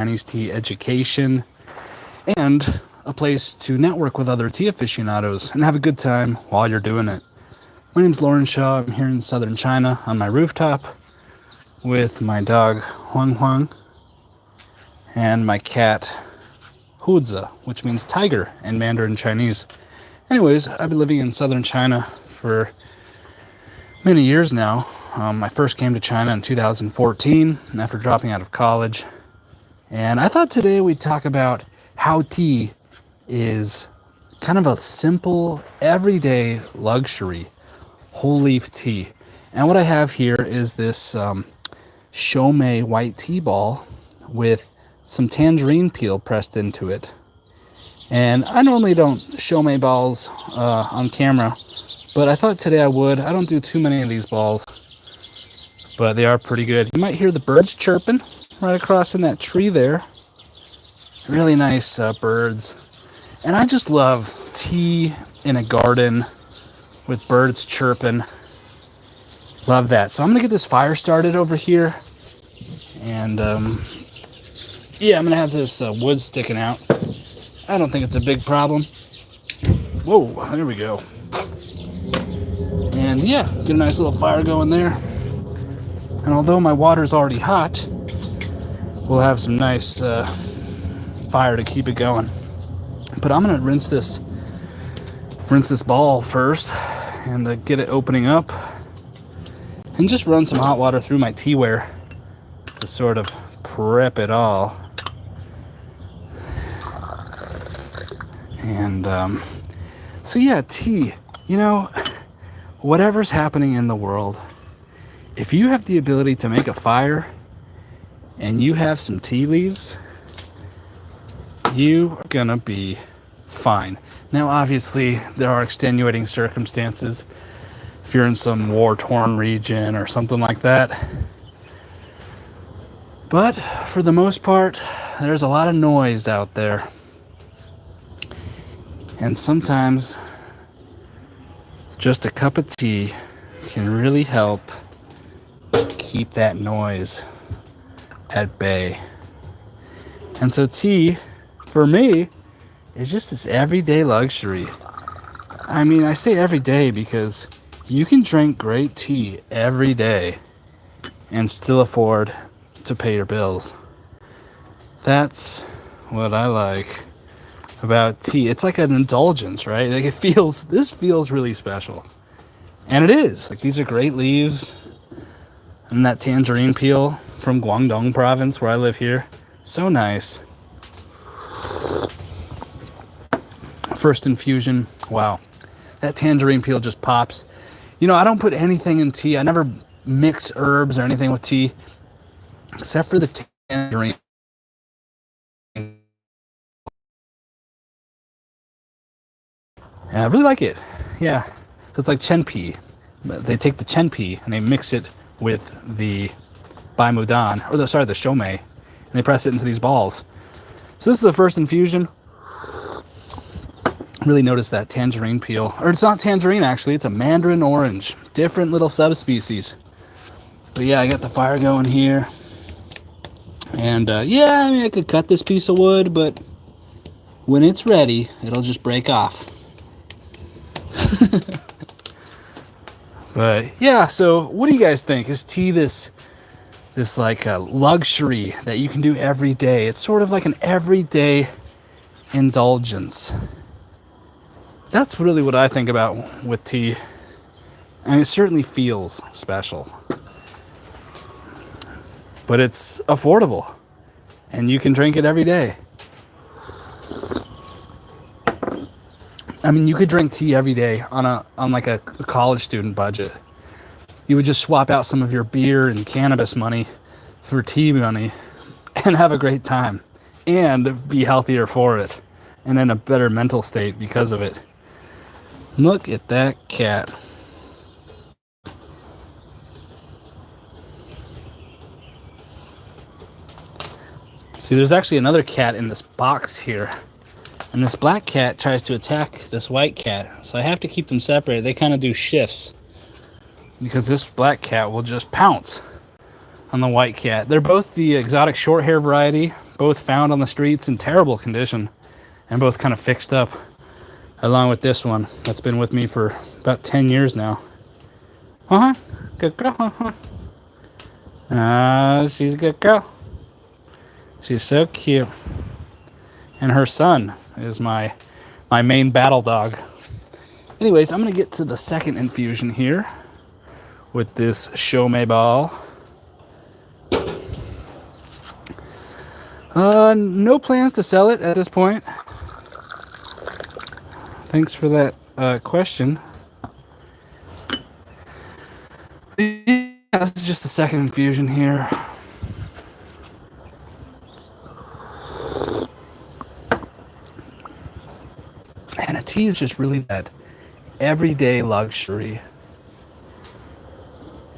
Chinese tea education, and a place to network with other tea aficionados and have a good time while you're doing it. My name's Lauren Shaw. I'm here in southern China on my rooftop with my dog Huang Huang and my cat Huzi, which means tiger in Mandarin Chinese. Anyways, I've been living in southern China for many years now. I first came to China in 2014 after dropping out of college. And I thought today we'd talk about how tea is kind of a simple, everyday luxury, whole leaf tea. And what I have here is this shou white tea ball with some tangerine peel pressed into it. And I normally don't shou balls on camera, but I thought today I would. I don't do too many of these balls, but they are pretty good. You might hear the birds chirping right across in that tree there. Really nice birds. And I just love tea in a garden with birds chirping. Love that. So I'm gonna get this fire started over here. And yeah, I'm gonna have this wood sticking out. I don't think it's a big problem. Whoa, there we go. And yeah, get a nice little fire going there. And although my water's already hot, we'll have some nice fire to keep it going. But I'm gonna rinse this ball first and get it opening up, and just run some hot water through my teaware to sort of prep it all. And so yeah, tea, you know, whatever's happening in the world, if you have the ability to make a fire and you have some tea leaves, you are gonna be fine. Now, obviously, there are extenuating circumstances if you're in some war-torn region or something like that. But for the most part, there's a lot of noise out there. And sometimes just a cup of tea can really help keep that noise at bay. And so tea, for me, is just this everyday luxury. I mean, I say every day because you can drink great tea every day and still afford to pay your bills. That's what I like about tea. It's like an indulgence, right? Like this feels really special. And it is. Like, these are great leaves. And that tangerine peel from Guangdong province where I live here. So nice. First infusion. Wow. That tangerine peel just pops. You know, I don't put anything in tea. I never mix herbs or anything with tea except for the tangerine. I really like it. Yeah. So it's like chen pea. They take the chen pea and they mix it with the baimudan, or the shou, and they press it into these balls. So this is the first infusion. Really notice that tangerine peel. Or it's not tangerine, actually. It's a mandarin orange. Different little subspecies. But yeah, I got the fire going here. And yeah, I mean, I could cut this piece of wood, but when it's ready, it'll just break off. But yeah, so what do you guys think? Is tea this like a luxury that you can do every day? It's sort of like an everyday indulgence. That's really what I think about with tea. I mean, it certainly feels special. But it's affordable. And you can drink it every day. I mean, you could drink tea every day on like a college student budget. You would just swap out some of your beer and cannabis money for tea money and have a great time and be healthier for it and in a better mental state because of it. Look at that cat. See, there's actually another cat in this box here. And this black cat tries to attack this white cat. So I have to keep them separated. They kind of do shifts. Because this black cat will just pounce on the white cat. They're both the exotic short hair variety, both found on the streets in terrible condition and both kind of fixed up, along with this one that's been with me for about 10 years now. Good girl. She's a good girl. She's so cute. And her son is my main battle dog. Anyways, I'm going to get to the second infusion here with this shou ball. No plans to sell it at this point. Thanks for that question. Yeah, this is just the second infusion here. And a tea is just really that everyday luxury.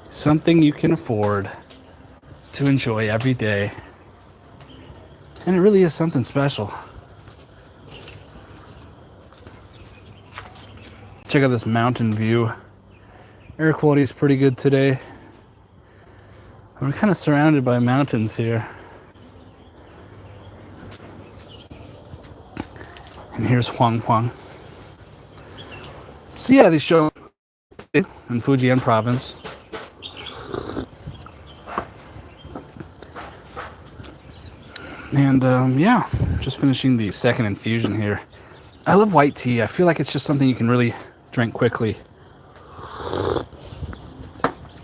Something you can afford to enjoy every day. And it really is something special. Check out this mountain view. Air quality is pretty good today. We're kind of surrounded by mountains here. And here's Huang. So yeah, they show in Fujian province. And yeah, just finishing the second infusion here. I love white tea. I feel like it's just something you can really drink quickly.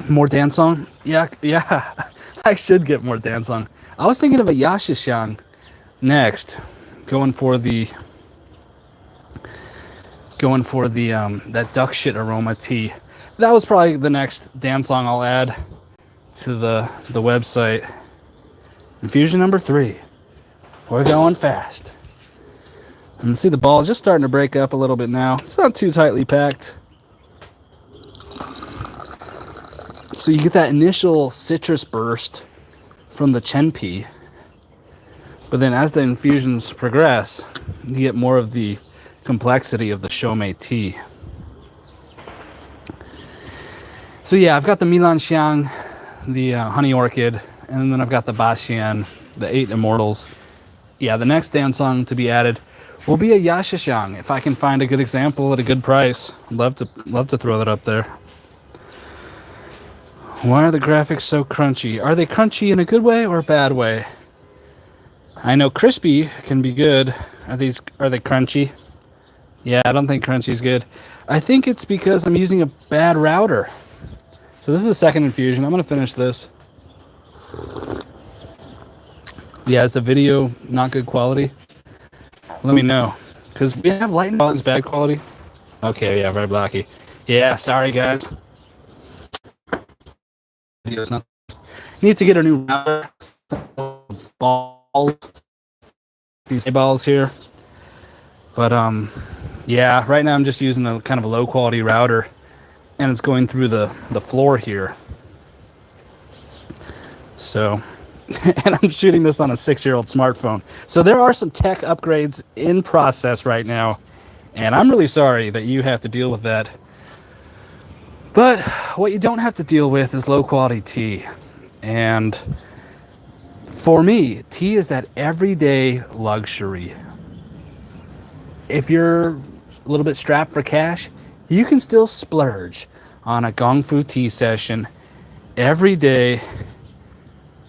More dancong? Yeah, I should get more dancong. I was thinking of a yashishang next, going for the that duck shit aroma tea. That was probably the next dancong I'll add to the website. Infusion number 3. We're going fast. And see, the ball is just starting to break up a little bit now. It's not too tightly packed. So you get that initial citrus burst from the chen pea. But then as the infusions progress, you get more of the complexity of the shou tea. So yeah, I've got the Milan Xiang, the honey orchid, and then I've got the Baxian, the 8 immortals. Yeah, the next dancong to be added will be a yashishang if I can find a good example at a good price. Love to throw that up there. Why are the graphics so crunchy? Are they crunchy in a good way or a bad way? I know crispy can be good. Are they crunchy? Yeah, I don't think crunchy is good. I think it's because I'm using a bad router. So this is the second infusion. I'm going to finish this. Yeah, is the video not good quality? Let me know. Because we have light and volume's bad quality. Okay, yeah, very blocky. Yeah, sorry guys. Video's not. Need to get a new router. Balls. These balls here. But yeah, right now I'm just using a kind of a low quality router, and it's going through the floor here. So, and I'm shooting this on a 6-year-old smartphone. So there are some tech upgrades in process right now, and I'm really sorry that you have to deal with that. But what you don't have to deal with is low quality tea. And for me, tea is that everyday luxury. If you're a little bit strapped for cash, you can still splurge on a gongfu tea session every day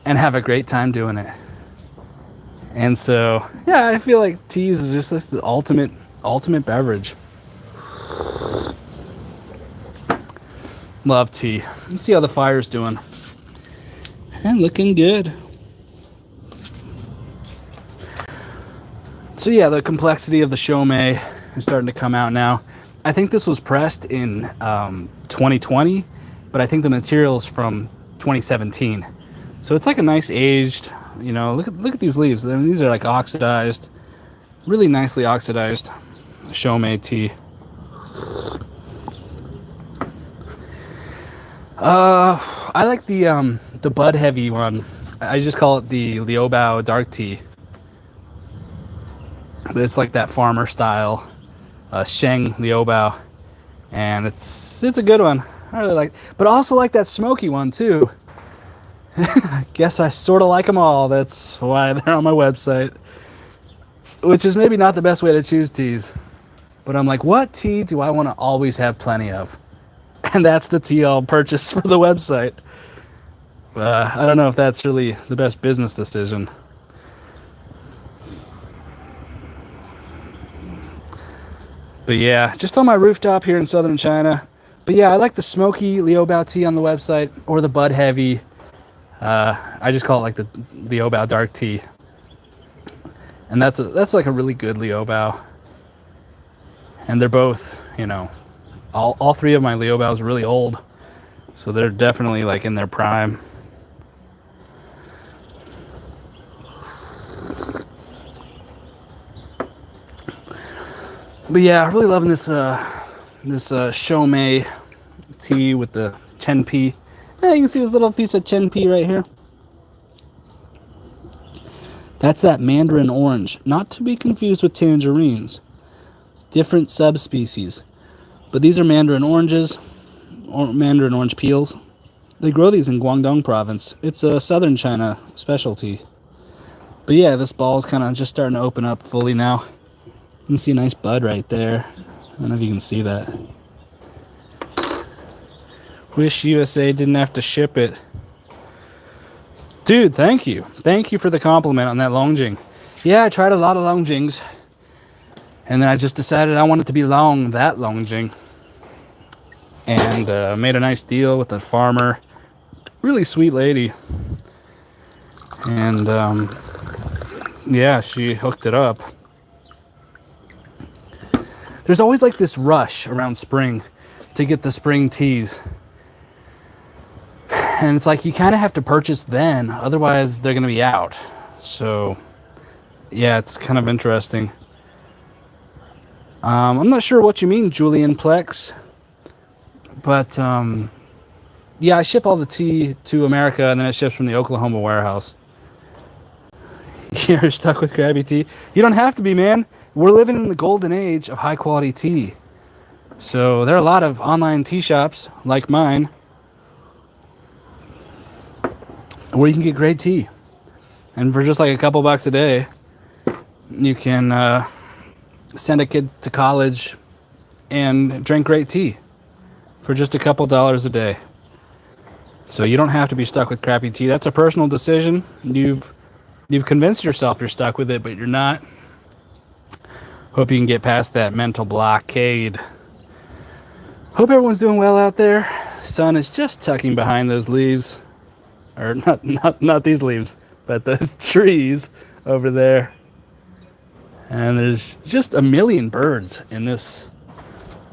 and have a great time doing it. And so, yeah, I feel like tea is just the ultimate beverage. Love tea. Let's see how the fire's doing. And looking good. So yeah, the complexity of the shou is starting to come out now. I think this was pressed in 2020, but I think the material is from 2017. So it's like a nice aged, you know, look at these leaves. I mean, these are like oxidized, really nicely oxidized shou tea. I like the bud heavy one. I just call it the Liaobao dark tea. But it's like that farmer style, Sheng Liaobao, and it's a good one. I really like, but I also like that smoky one too. Guess I sort of like them all. That's why they're on my website. Which is maybe not the best way to choose teas. But I'm like, what tea do I want to always have plenty of? And that's the tea I'll purchase for the website. I don't know if that's really the best business decision. But yeah, just on my rooftop here in southern China. But yeah, I like the smoky Liubiao tea on the website, or the bud heavy. I just call it like the Liubiao dark tea. And that's like a really good Liubiao. And they're both, you know, all three of my Liubiaos are really old. So they're definitely like in their prime. But yeah, I'm really loving this shou tea with the chen. Yeah, you can see this little piece of chen right here. That's that mandarin orange, not to be confused with tangerines. Different subspecies. But these are mandarin oranges, or mandarin orange peels. They grow these in Guangdong province. It's a southern China specialty. But yeah, this ball is kind of just starting to open up fully now. You can see a nice bud right there. I don't know if you can see that. Wish USA didn't have to ship it. Dude, thank you. Thank you for the compliment on that Longjing. Yeah, I tried a lot of Longjings. And then I just decided I wanted to be long that Longjing. And made a nice deal with the farmer. Really sweet lady. And yeah, she hooked it up. There's always like this rush around spring to get the spring teas. And it's like you kind of have to purchase then, otherwise they're going to be out. So yeah, it's kind of interesting. I'm not sure what you mean, Julian Plex. But yeah, I ship all the tea to America and then it ships from the Oklahoma warehouse. You're stuck with crappy tea? You don't have to be, man. We're living in the golden age of high quality tea. So there are a lot of online tea shops like mine where you can get great tea. And for just like a couple bucks a day, you can send a kid to college and drink great tea for just a couple dollars a day. So you don't have to be stuck with crappy tea. That's a personal decision. You've convinced yourself you're stuck with it, but you're not. Hope you can get past that mental blockade. Hope everyone's doing well out there. Sun is just tucking behind those leaves. Or not these leaves, but those trees over there. And there's just a million birds in this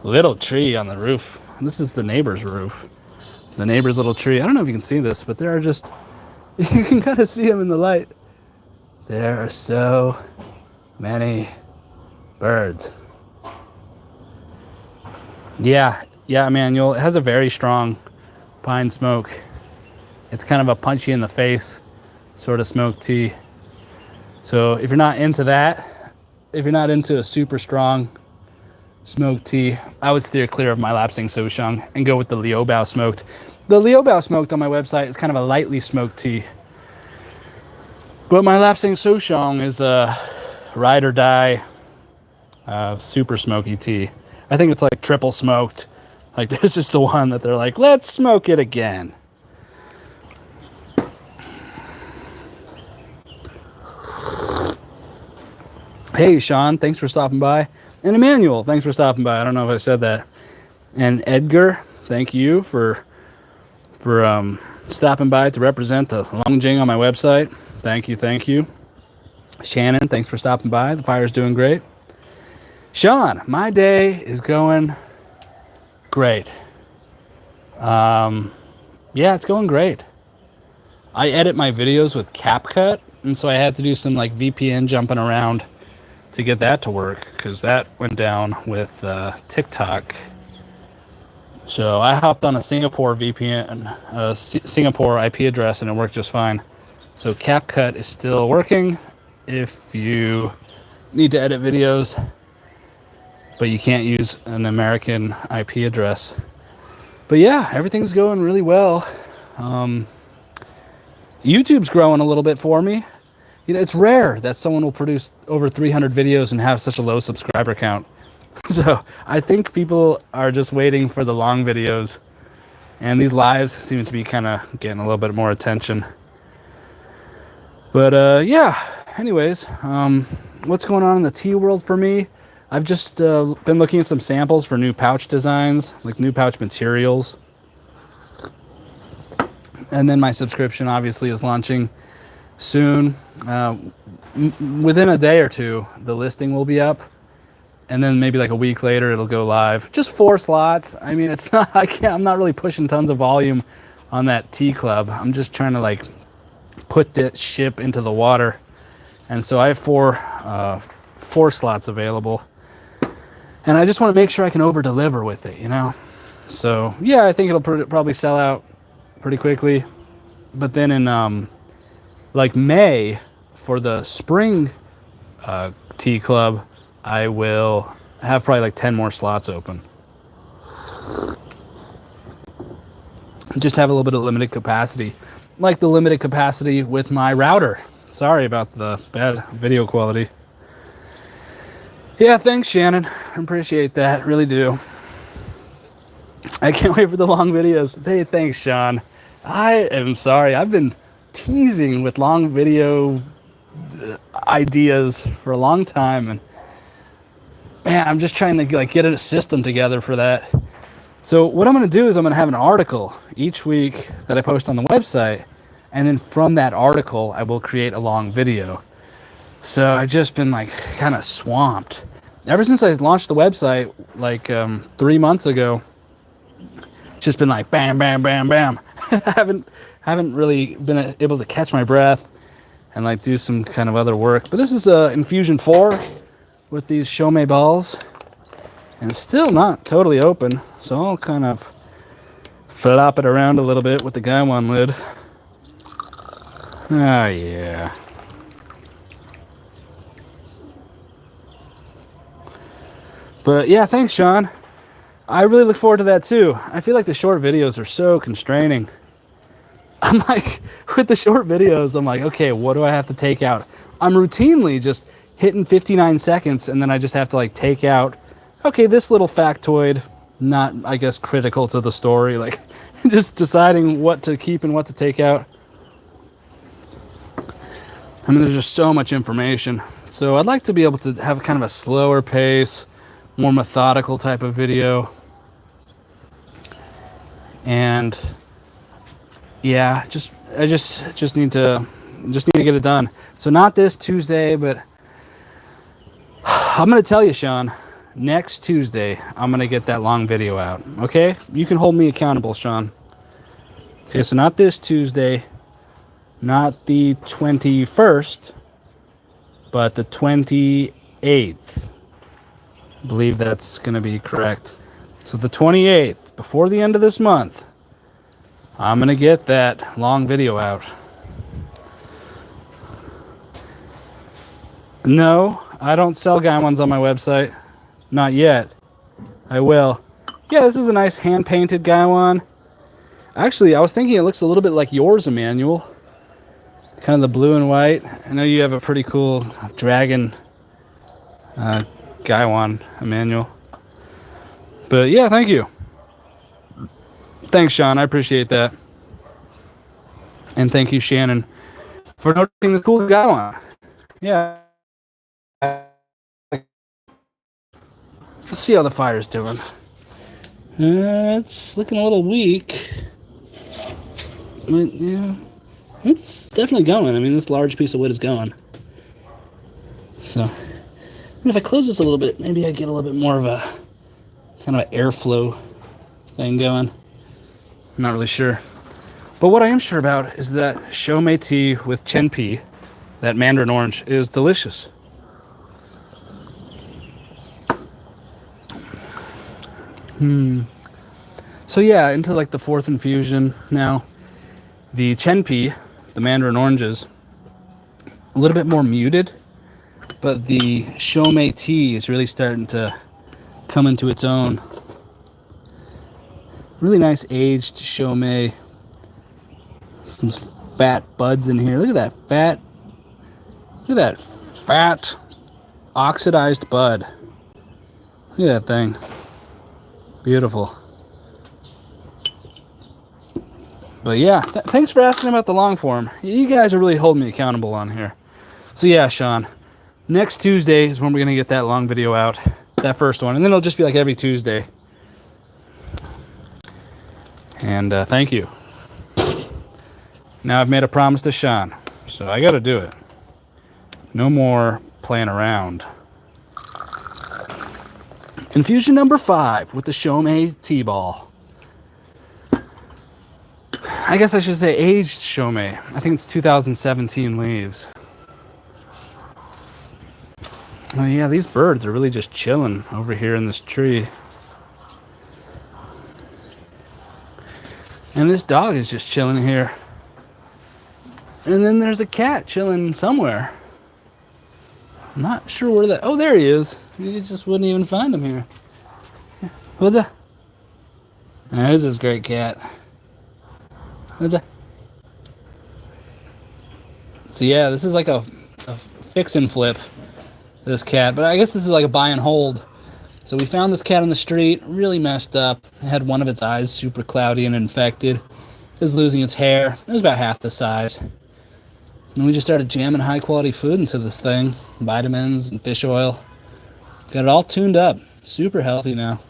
little tree on the roof. This is the neighbor's roof. The neighbor's little tree. I don't know if you can see this, but there are just... You can kind of see them in the light. There are so many birds. Yeah, Manuel. It has a very strong pine smoke. It's kind of a punchy in the face sort of smoked tea. So if you're not into that, if you're not into a super strong smoked tea, I would steer clear of my lapsing souchong and go with the Liubiao smoked. The Liubiao smoked on my website is kind of a lightly smoked tea. But my lapsing souchong is a ride or die super smoky tea. I think it's like triple smoked. Like this is the one that they're like, let's smoke it again. Hey, Sean, thanks for stopping by. And Emmanuel, thanks for stopping by. I don't know if I said that. And Edgar, thank you for stopping by to represent the Longjing on my website. Thank you. Shannon, thanks for stopping by. The fire's doing great. Sean, my day is going great. Yeah, it's going great. I edit my videos with CapCut, and so I had to do some like VPN jumping around to get that to work, because that went down with TikTok. So I hopped on a Singapore VPN, Singapore IP address, and it worked just fine. So CapCut is still working if you need to edit videos, but you can't use an American IP address. But yeah, everything's going really well. YouTube's growing a little bit for me. You know, it's rare that someone will produce over 300 videos and have such a low subscriber count. So I think people are just waiting for the long videos, and these lives seem to be kind of getting a little bit more attention. But yeah, anyways, what's going on in the tea world for me? I've just been looking at some samples for new pouch designs, like new pouch materials. And then my subscription obviously is launching soon. Within a day or two, the listing will be up. And then maybe like a week later, it'll go live. Just 4 slots. I mean, it's not, I'm not really pushing tons of volume on that tea club. I'm just trying to like put that ship into the water. And so I have 4 slots available. And I just want to make sure I can over deliver with it, you know? So yeah, I think it'll probably sell out pretty quickly. But then in like May for the spring tea club, I will have probably like 10 more slots open. Just have a little bit of limited capacity, like the limited capacity with my router. Sorry about the bad video quality. Yeah, thanks, Shannon. I appreciate that, really do. I can't wait for the long videos. Hey, thanks, Sean. I am sorry. I've been teasing with long video ideas for a long time, and man, I'm just trying to like get a system together for that. So what I'm going to do is I'm going to have an article each week that I post on the website, and then from that article I will create a long video. So I've just been like kind of swamped ever since I launched the website like 3 months ago. It's just been like bam, bam, bam, bam. I haven't really been able to catch my breath and like do some kind of other work. But this is Infusion 4 with these shou balls, and it's still not totally open. So I'll kind of flop it around a little bit with the gaiwan lid. Oh yeah. But yeah, thanks, Sean. I really look forward to that too. I feel like the short videos are so constraining. I'm like, with the short videos, I'm like, okay, what do I have to take out? I'm routinely just hitting 59 seconds, and then I just have to like take out, okay, this little factoid, not, I guess, critical to the story, like just deciding what to keep and what to take out. I mean, there's just so much information. So I'd like to be able to have kind of a slower pace, more methodical type of video. And yeah, I just need to get it done. So not this Tuesday, but I'm going to tell you, Sean, next Tuesday, I'm going to get that long video out. Okay? You can hold me accountable, Sean. Okay, so not this Tuesday, not the 21st, but the 28th. I believe that's going to be correct. So the 28th, before the end of this month, I'm going to get that long video out. No, I don't sell gaiwans on my website. Not yet. I will. Yeah, this is a nice hand-painted gaiwan. Actually, I was thinking it looks a little bit like yours, Emmanuel. Kind of the blue and white. I know you have a pretty cool dragon gaiwan, Emmanuel. But yeah, thank you. Thanks, Sean. I appreciate that. And thank you, Shannon, for noticing the cool gaiwan. Yeah. Let's see how the fire's doing. It's looking a little weak. But yeah, it's definitely going. I mean, this large piece of wood is going. So, and if I close this a little bit, maybe I get a little bit more of a kind of an airflow thing going. I'm not really sure. But what I am sure about is that shou tea with chen pea, that mandarin orange, is delicious. So yeah, into like the 4th infusion now. The chen pea, the mandarin oranges, a little bit more muted, but the shou tea is really starting to come into its own. Really nice aged shou. Some fat buds in here. Look at that fat oxidized bud. Look at that thing. Beautiful. But yeah, thanks for asking about the long form. You guys are really holding me accountable on here. So yeah, Sean, next Tuesday is when we're going to get that long video out. That first one. And then it'll just be like every Tuesday. And thank you. Now I've made a promise to Sean. So I got to do it. No more playing around. Infusion number 5 with the shou tea ball. I guess I should say aged shou. I think it's 2017 leaves. Oh yeah, these birds are really just chilling over here in this tree. And this dog is just chilling here. And then there's a cat chilling somewhere. I'm not sure where that... Oh, there he is. You just wouldn't even find him here. What's that? There's this great cat. What's that? So yeah, this is like a fix and flip, this cat. But I guess this is like a buy and hold. So we found this cat on the street, really messed up. It had one of its eyes super cloudy and infected. It was losing its hair. It was about half the size. And we just started jamming high quality food into this thing. Vitamins and fish oil. Got it all tuned up. Super healthy now.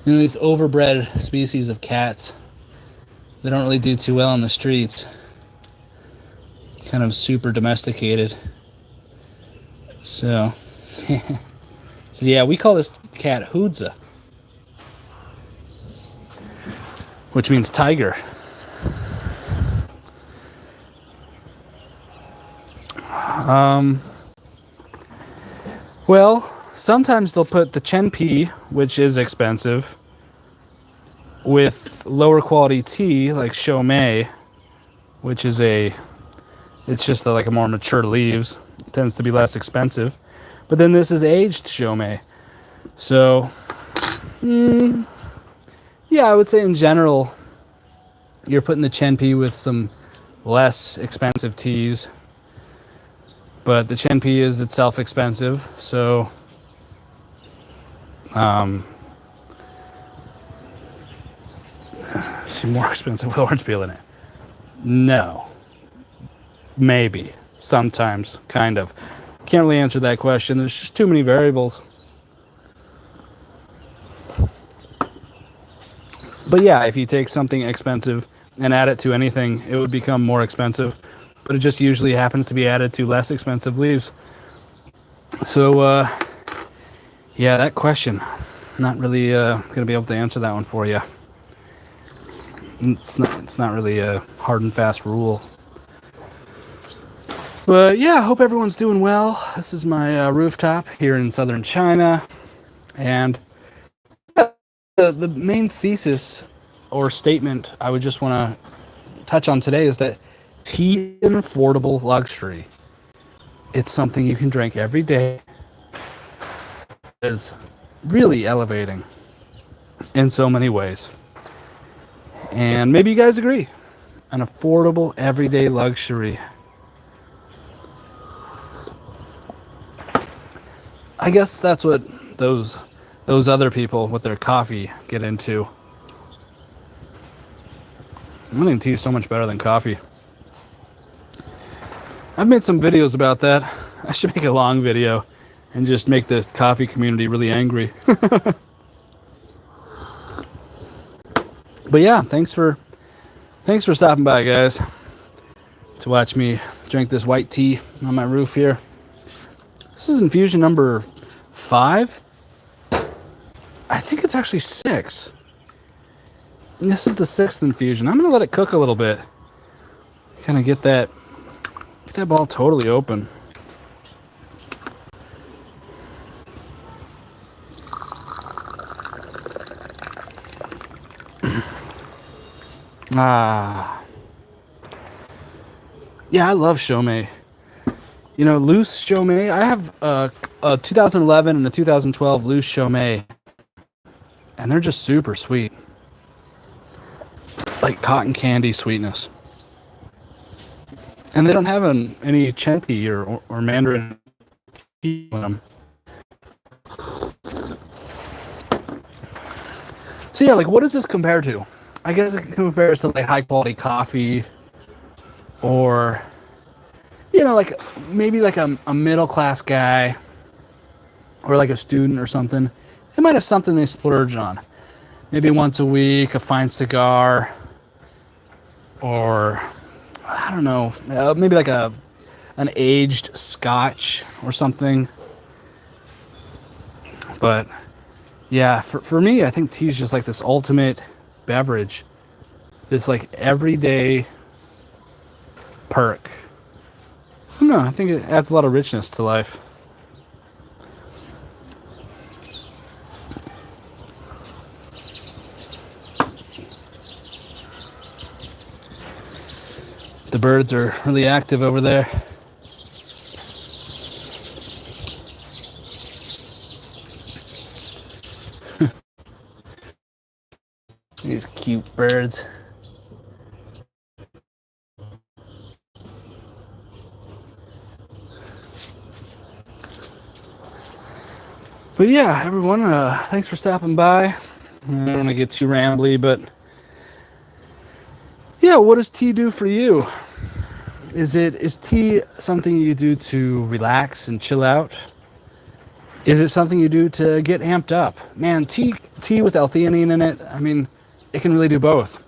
You know, these overbred species of cats, they don't really do too well on the streets. Kind of super domesticated. So, so yeah, we call this cat Hudza, which means tiger. Well, sometimes they'll put the chen, which is expensive, with lower quality tea like shou, which is it's just like a more mature leaves. It tends to be less expensive. But then this is aged shou. So, yeah, I would say in general, you're putting the chen with some less expensive teas. But the chen is itself expensive, so see, more expensive with orange peel in it. No. Maybe. Sometimes. Kind of. Can't really answer that question. There's just too many variables. But yeah, if you take something expensive and add it to anything, it would become more expensive. But it just usually happens to be added to less expensive leaves. So, yeah, that question, not really going to be able to answer that one for you. It's not really a hard and fast rule. But yeah, I hope everyone's doing well. This is my rooftop here in southern China. And the main thesis or statement I would just want to touch on today is that tea is an affordable luxury. It's something you can drink every day. It is really elevating in so many ways. And maybe you guys agree. An affordable everyday luxury. I guess that's what those other people with their coffee get into. I think tea is so much better than coffee. I've made some videos about that. I should make a long video and just make the coffee community really angry. But yeah, thanks for stopping by, guys, to watch me drink this white tea on my roof here. This is infusion number 5. I think it's actually 6. And this is the 6th infusion. I'm gonna let it cook a little bit. Kind of get that ball totally open. Yeah, I love shou. You know, loose shou. I have a 2011 and a 2012 loose shou, and they're just super sweet, like cotton candy sweetness. And they don't have any chen tea or Mandarin tea in them. So yeah, like what does this compare to? I guess it compares to like high quality coffee, or like maybe like a middle class guy or like a student or something. They might have something they splurge on. Maybe once a week, a fine cigar, or I don't know, maybe like an aged scotch or something. But yeah, for me, I think tea is just like this ultimate beverage. This like everyday perk. I don't know, I think it adds a lot of richness to life. The birds are really active over there. These cute birds. But yeah, everyone, thanks for stopping by. I don't want to get too rambly, but yeah, what does tea do for you? Is tea something you do to relax and chill out? Is it something you do to get amped up? Man, tea with L-theanine in it, I mean, it can really do both.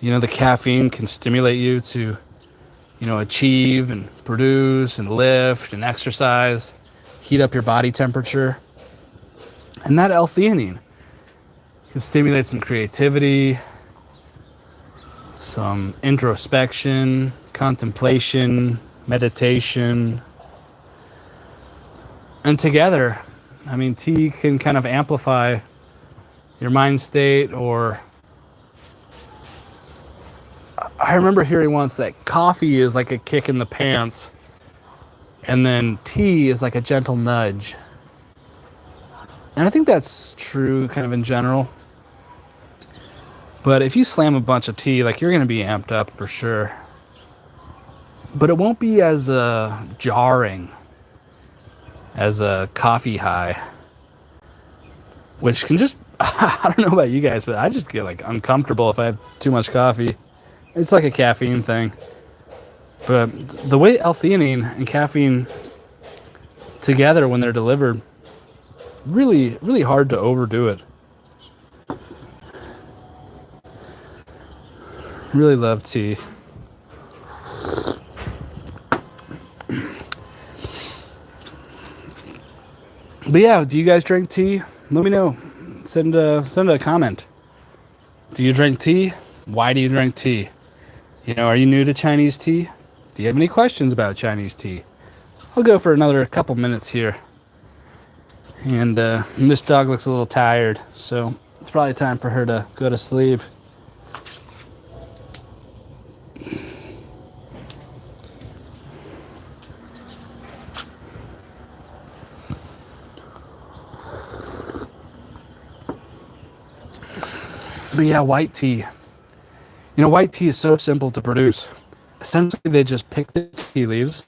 The caffeine can stimulate you to, achieve and produce and lift and exercise, heat up your body temperature. And that L-theanine can stimulate some creativity, some introspection, contemplation, meditation. And together, I mean, tea can kind of amplify your mind state. Or I remember hearing once that coffee is like a kick in the pants, and then tea is like a gentle nudge. And I think that's true kind of in general. But if you slam a bunch of tea, like you're going to be amped up for sure. But it won't be as jarring as a coffee high, which can just, I don't know about you guys, but I just get like uncomfortable if I have too much coffee. It's like a caffeine thing. But the way L-theanine and caffeine together when they're delivered, really, really hard to overdo it. Really love tea. But yeah, do you guys drink tea? Let me know. Send a comment. Do you drink tea? Why do you drink tea? Are you new to Chinese tea? Do you have any questions about Chinese tea? I'll go for another couple minutes here. And this dog looks a little tired, so it's probably time for her to go to sleep. But yeah, white tea. White tea is so simple to produce. Essentially, they just pick the tea leaves.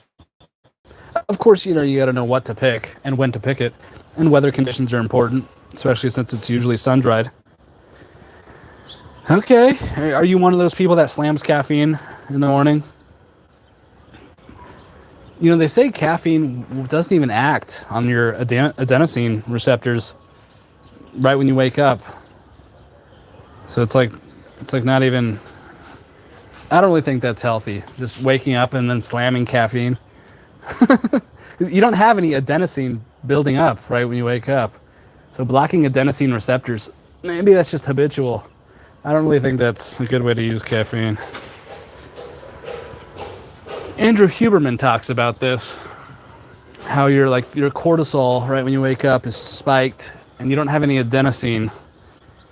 Of course, you got to know what to pick and when to pick it. And weather conditions are important, especially since it's usually sun-dried. Okay, are you one of those people that slams caffeine in the morning? They say caffeine doesn't even act on your adenosine receptors right when you wake up. So it's like not even, I don't really think that's healthy. Just waking up and then slamming caffeine. You don't have any adenosine building up right when you wake up. So blocking adenosine receptors, maybe that's just habitual. I don't really think that's a good way to use caffeine. Andrew Huberman talks about this. How your cortisol right when you wake up is spiked and you don't have any adenosine.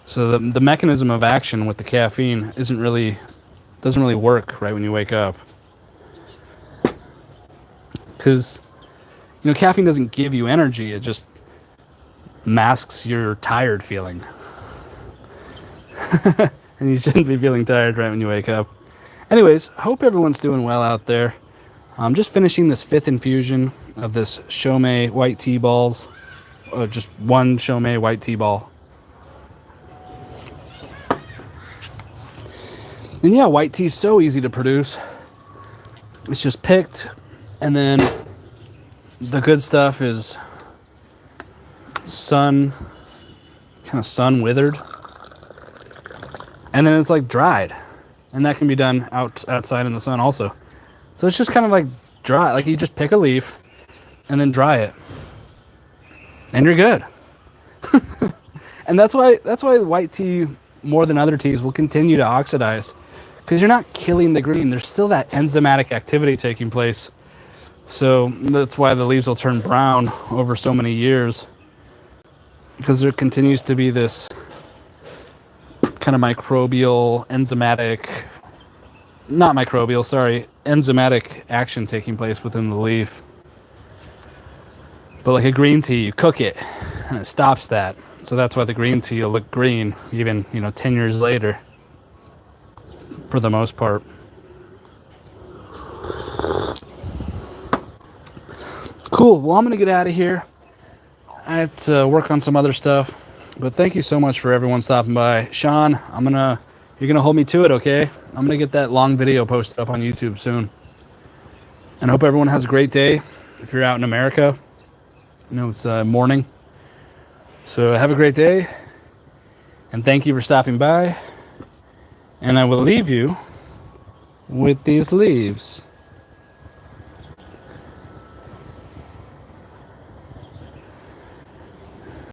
So the mechanism of action with the caffeine doesn't really work right when you wake up. Because, caffeine doesn't give you energy. It just masks your tired feeling. And you shouldn't be feeling tired right when you wake up. Anyways, hope everyone's doing well out there. I'm just finishing this 5th infusion of this shou white tea balls. Just one shou white tea ball. And yeah, white tea is so easy to produce. It's just picked, and then the good stuff is sun withered, and then it's like dried, and that can be done outside in the sun also. So it's just kind of like dry, like you just pick a leaf and then dry it, and you're good. And that's why white tea, more than other teas, will continue to oxidize, because you're not killing the green. There's still that enzymatic activity taking place. So that's why the leaves will turn brown over so many years, because there continues to be this kind of enzymatic action taking place within the leaf. But like a green tea, you cook it and it stops that. So that's why the green tea will look green even, 10 years later, for the most part. Cool. Well, I'm going to get out of here. I have to work on some other stuff. But thank you so much for everyone stopping by. Sean, you're going to hold me to it, okay? I'm going to get that long video posted up on YouTube soon. And I hope everyone has a great day. If you're out in America, it's morning. So have a great day. And thank you for stopping by. And I will leave you with these leaves.